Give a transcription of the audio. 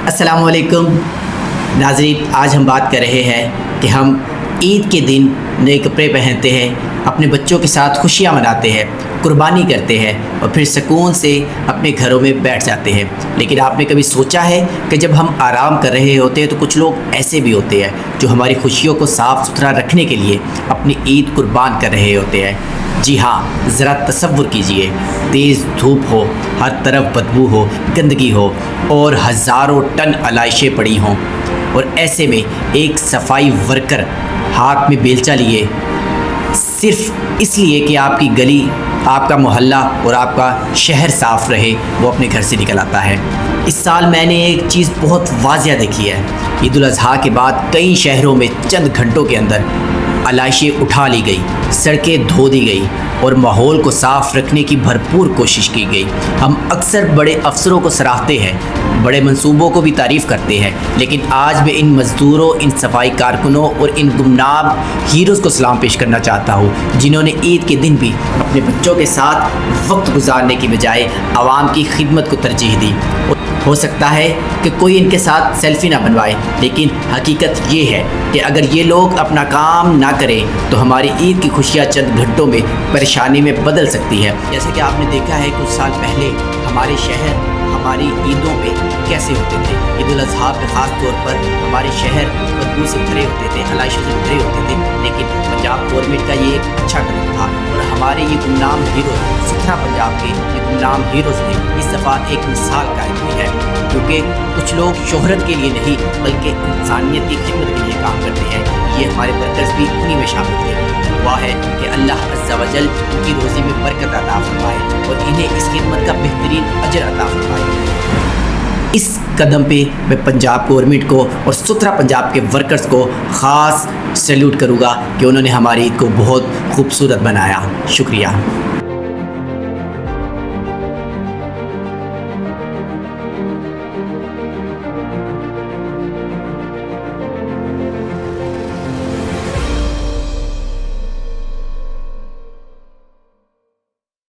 अस्सलामुअलैकुम नाज़रीन, आज हम बात कर रहे हैं कि हम ईद के दिन नए कपड़े पहनते हैं, अपने बच्चों के साथ खुशियाँ मनाते हैं, कुर्बानी करते हैं और फिर सुकून से अपने घरों में बैठ जाते हैं। लेकिन आपने कभी सोचा है कि जब हम आराम कर रहे होते हैं तो कुछ लोग ऐसे भी होते हैं जो हमारी खुशियों को साफ़ सुथरा रखने के लिए अपनी ईद कुर्बान कर रहे होते हैं। जी हाँ, ज़रा तसव्वुर कीजिए, तेज़ धूप हो, हर तरफ बदबू हो, गंदगी हो और हज़ारों टन अलाइशें पड़ी हों, और ऐसे में एक सफाई वर्कर हाथ में बेलचा लिए सिर्फ इसलिए कि आपकी गली, आपका मोहल्ला और आपका शहर साफ़ रहे, वो अपने घर से निकल आता है। इस साल मैंने एक चीज़ बहुत वाज़िया देखी है। ईद उल अज़हा के बाद कई शहरों में चंद घंटों के अंदर अलाइशें उठा ली गई, सड़कें धो दी गई और माहौल को साफ़ रखने की भरपूर कोशिश की गई। हम अक्सर बड़े अफसरों को सराहते हैं, बड़े मंसूबों को भी तारीफ़ करते हैं, लेकिन आज मैं इन मज़दूरों, इन सफाई कारकुनों और इन गुमनाम हीरोज़ को सलाम पेश करना चाहता हूँ, जिन्होंने ईद के दिन भी अपने बच्चों के साथ वक्त गुजारने की बजाय आवाम की खिदमत को तरजीह दी। हो सकता है कि कोई इनके साथ सेल्फ़ी ना बनवाए, लेकिन हकीकत ये है कि अगर ये लोग अपना काम ना करें तो हमारी ईद की खुशियाँ चंद घंटों में परेशानी में बदल सकती है। जैसे कि आपने देखा है कुछ साल पहले हमारे शहर हमारी ईदों पे कैसे होते थे। ईद उल अज़हा पे ख़ास तौर पर हमारे शहर बदबू से भरे होते थे, अलाइशों से भरे होते थे, लेकिन पंजाब गवर्नमेंट का ये एक अच्छा कदम था और हमारे ये गुमनाम हीरो, सुथरा पंजाब के ये गुमनाम हीरोज़ ने इस दफ़ा एक मिसाल कायम की है, क्योंकि कुछ लोग शोहरत के लिए नहीं बल्कि इंसानियत की खिदमत के लिए काम करते हैं। ये हमारे वर्कर्स भी उन्हीं में शामिल थे। दुआ है कि अल्लाह अज़्ज़ा व जल उनकी रोज़ी में बरकत अता फरमाए और इन्हें इस खिदमत का बेहतरीन अजर अता फरमाए। इस कदम पे मैं पंजाब गवर्नमेंट को और सुथरा पंजाब के वर्कर्स को ख़ास सैल्यूट करूँगा कि उन्होंने हमारी ईद को बहुत खूबसूरत बनाया। शुक्रिया।